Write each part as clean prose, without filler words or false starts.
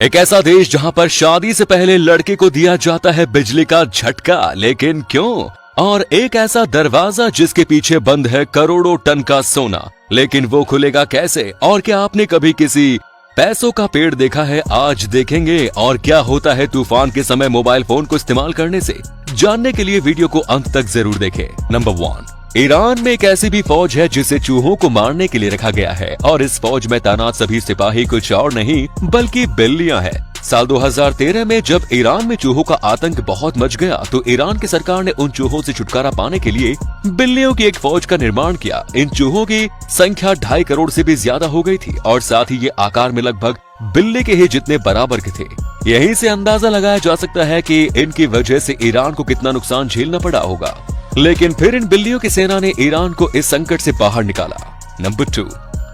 एक ऐसा देश जहां पर शादी से पहले लड़के को दिया जाता है बिजली का झटका, लेकिन क्यों? और एक ऐसा दरवाजा जिसके पीछे बंद है करोड़ों टन का सोना, लेकिन वो खुलेगा कैसे? और क्या आपने कभी किसी पैसों का पेड़ देखा है? आज देखेंगे। और क्या होता है तूफान के समय मोबाइल फोन को इस्तेमाल करने से? जानने के लिए वीडियो को अंत तक जरूर देखें। नंबर 1, ईरान में एक ऐसी भी फौज है जिसे चूहों को मारने के लिए रखा गया है, और इस फौज में तैनात सभी सिपाही कुछ और नहीं बल्कि बिल्लियां हैं। साल 2013 में जब ईरान में चूहों का आतंक बहुत मच गया तो ईरान की सरकार ने उन चूहों से छुटकारा पाने के लिए बिल्लियों की एक फौज का निर्माण किया। इन चूहों की संख्या 2.5 करोड़ से भी ज्यादा हो गई थी, और साथ ही ये आकार में लगभग बिल्ली के ही जितने बराबर के थे। यहीं से अंदाजा लगाया जा सकता है कि इनकी वजह से ईरान को कितना नुकसान झेलना पड़ा होगा। लेकिन फिर इन बिल्लियों की सेना ने ईरान को इस संकट से बाहर निकाला। नंबर 2,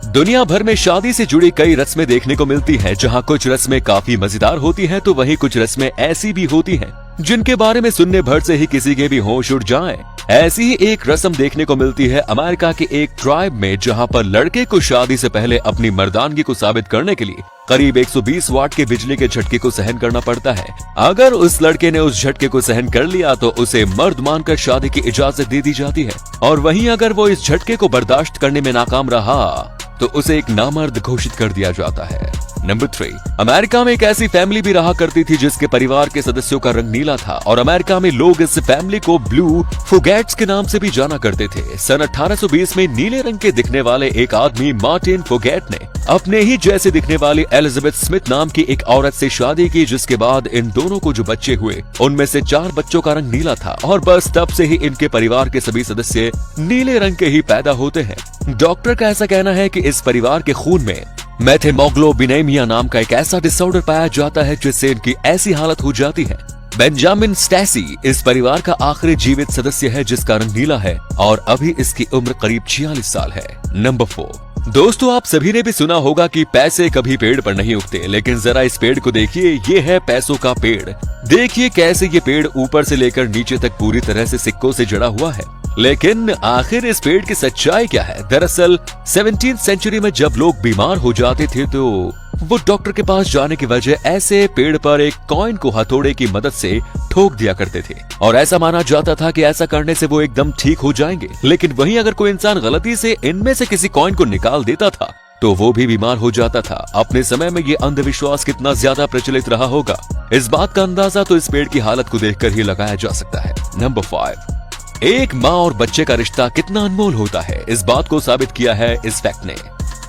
दुनिया भर में शादी से जुड़ी कई रस्में देखने को मिलती हैं, जहां कुछ रस्में काफी मजेदार होती हैं तो वहीं कुछ रस्में ऐसी भी होती हैं जिनके बारे में सुनने भर से ही किसी के भी होश उड़ जाएं। ऐसी ही एक रस्म देखने को मिलती है अमेरिका के एक ट्राइब में, जहां पर लड़के को शादी से पहले अपनी मर्दानगी को साबित करने के लिए करीब 120 वाट के बिजली के झटके को सहन करना पड़ता है। अगर उस लड़के ने उस झटके को सहन कर लिया तो उसे मर्द मानकर शादी की इजाजत दे दी जाती है, और वहीं अगर वो इस झटके को बर्दाश्त करने में नाकाम रहा तो उसे एक नामर्द घोषित कर दिया जाता है। नंबर 3, अमेरिका में एक ऐसी फैमिली भी रहा करती थी जिसके परिवार के सदस्यों का रंग नीला था, और अमेरिका में लोग इस फैमिली को ब्लू फुगेट्स के नाम से भी जाना करते थे। सन 1820 में नीले रंग के दिखने वाले एक आदमी मार्टिन फुगेट ने अपने ही जैसे दिखने वाली एलिजाबेथ स्मिथ नाम की एक औरत से शादी की, जिसके बाद इन दोनों को जो बच्चे हुए उनमें से 4 बच्चों का रंग नीला था, और बस तब से ही इनके परिवार के सभी सदस्य नीले रंग के ही पैदा होते हैं। डॉक्टर का ऐसा कहना है कि इस परिवार के खून में मेथेमोग्लोबिनेमिया नाम का एक ऐसा डिसऑर्डर पाया जाता है जिससे इनकी ऐसी हालत हो जाती है। बेंजामिन स्टैसी इस परिवार का आखिरी जीवित सदस्य है जिसका रंग नीला है, और अभी इसकी उम्र करीब 46 साल है। नंबर 4, दोस्तों आप सभी ने भी सुना होगा कि पैसे कभी पेड़ पर नहीं उगते, लेकिन जरा इस पेड़ को देखिए, ये है पैसों का पेड़। देखिए कैसे ये पेड़ ऊपर से लेकर नीचे तक पूरी तरह से सिक्कों से जड़ा हुआ है। लेकिन आखिर इस पेड़ की सच्चाई क्या है? दरअसल 17वीं सेंचुरी में जब लोग बीमार हो जाते थे तो वो डॉक्टर के पास जाने की वजह ऐसे पेड़ पर एक कॉइन को हथौड़े की मदद से ठोक दिया करते थे, और ऐसा माना जाता था कि ऐसा करने से वो एकदम ठीक हो जाएंगे। लेकिन वहीं अगर कोई इंसान गलती से इनमें से किसी कॉइन को निकाल देता था तो वो भी बीमार हो जाता था। अपने समय में ये अंधविश्वास कितना ज्यादा प्रचलित रहा होगा, इस बात का अंदाजा तो इस पेड़ की हालत को देखकर ही लगाया जा सकता है। नंबर 5, एक माँ और बच्चे का रिश्ता कितना अनमोल होता है, इस बात को साबित किया है इस फैक्ट ने।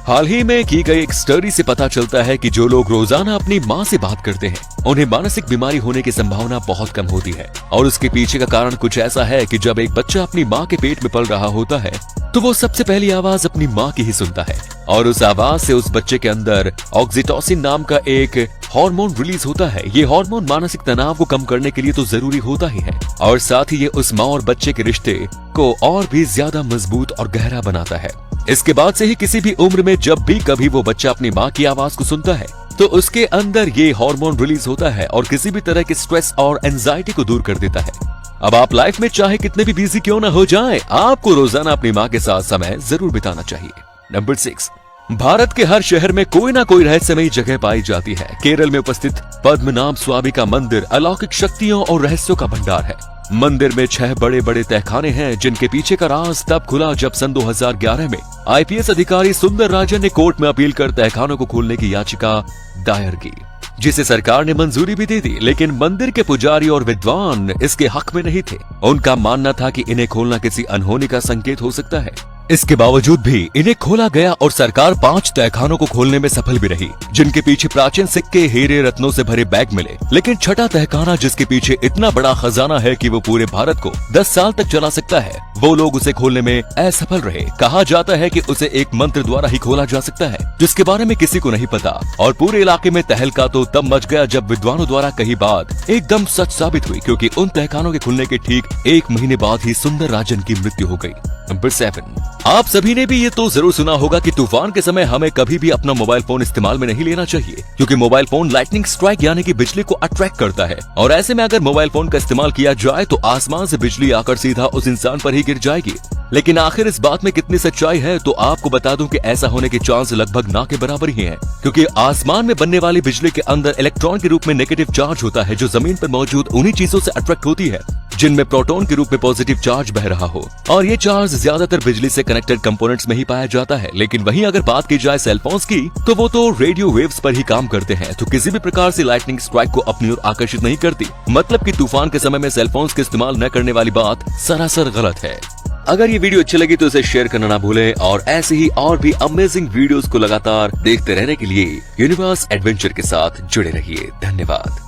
हाल ही में की गई एक स्टडी से पता चलता है कि जो लोग रोजाना अपनी माँ से बात करते हैं उन्हें मानसिक बीमारी होने की संभावना बहुत कम होती है, और उसके पीछे का कारण कुछ ऐसा है कि जब एक बच्चा अपनी माँ के पेट में पल रहा होता है तो वो सबसे पहली आवाज अपनी माँ की ही सुनता है, और उस आवाज से उस बच्चे के अंदर ऑक्सीटोसिन नाम का एक हार्मोन रिलीज होता है। ये हार्मोन मानसिक तनाव को कम करने के लिए तो जरूरी होता ही है, और साथ ही ये उस माँ और बच्चे के रिश्ते को और भी ज्यादा मजबूत और गहरा बनाता है। इसके बाद से ही किसी भी उम्र में जब भी कभी वो बच्चा अपनी माँ की आवाज को सुनता है तो उसके अंदर ये हार्मोन रिलीज होता है और किसी भी तरह के स्ट्रेस और एंजाइटी को दूर कर देता है। अब आप लाइफ में चाहे कितने भी बिजी क्यों ना हो जाएं, आपको रोजाना अपनी माँ के साथ समय जरूर बिताना चाहिए। नंबर 6, भारत के हर शहर में कोई ना कोई रहस्यमयी जगह पाई जाती है। केरल में उपस्थित पद्मनाभ स्वामी का मंदिर अलौकिक शक्तियों और रहस्यों का भंडार है। मंदिर में 6 बड़े बड़े तहखाने हैं, जिनके पीछे का राज तब खुला जब सन 2011 में IPS अधिकारी सुंदर राजन ने कोर्ट में अपील कर तहखानों को खोलने की याचिका दायर की, जिसे सरकार ने मंजूरी भी दे दी। लेकिन मंदिर के पुजारी और विद्वान इसके हक में नहीं थे। उनका मानना था कि इन्हें खोलना किसी अनहोनी का संकेत हो सकता है। इसके बावजूद भी इन्हें खोला गया और सरकार 5 तहखानों को खोलने में सफल भी रही, जिनके पीछे प्राचीन सिक्के, हीरे, रत्नों से भरे बैग मिले। लेकिन छठा तहखाना, जिसके पीछे इतना बड़ा खजाना है कि वो पूरे भारत को 10 साल तक चला सकता है, वो लोग उसे खोलने में असफल रहे। कहा जाता है कि उसे एक मंत्र द्वारा ही खोला जा सकता है, जिसके बारे में किसी को नहीं पता, और पूरे इलाके में तहलका तो तब मच गया जब विद्वानों द्वारा कही बात एकदम सच साबित हुई, क्योंकि उन तहखानों के खुलने के ठीक 1 महीने बाद ही सुंदर राजन की मृत्यु हो गई। नंबर 7, आप सभी ने भी ये तो जरूर सुना होगा कि तूफान के समय हमें कभी भी अपना मोबाइल फोन इस्तेमाल में नहीं लेना चाहिए, क्योंकि मोबाइल फोन लाइटनिंग स्ट्राइक यानी कि बिजली को अट्रैक्ट करता है, और ऐसे में अगर मोबाइल फोन का इस्तेमाल किया जाए तो आसमान से बिजली आकर सीधा उस इंसान पर ही गिर जाएगी। लेकिन आखिर इस बात में कितनी सच्चाई है, तो आपको बता दूं कि ऐसा होने के चांस लगभग ना के बराबर ही हैं, क्योंकि आसमान में बनने वाली बिजली के अंदर इलेक्ट्रॉन के रूप में नेगेटिव चार्ज होता है, जो जमीन पर मौजूद उन्हीं चीजों से अट्रैक्ट होती है जिनमें प्रोटॉन के रूप में पॉजिटिव चार्ज बह रहा हो। और ये चार्ज ज्यादातर बिजली से कनेक्टेड कंपोनेंट्स में ही पाया जाता है। लेकिन वहीं अगर बात की जाए सेलफोन्स की, तो वो तो रेडियो वेव्स पर ही काम करते हैं, तो किसी भी प्रकार से लाइटनिंग स्ट्राइक को अपनी ओर आकर्षित नहीं करती। मतलब कि तूफान के समय में सेलफोन्स का इस्तेमाल न करने वाली बात सरासर गलत है। अगर ये वीडियो अच्छी लगी तो इसे शेयर करना ना भूलें, और ऐसे ही और भी अमेजिंग वीडियोस को लगातार देखते रहने के लिए यूनिवर्स एडवेंचर के साथ जुड़े रहिए। धन्यवाद।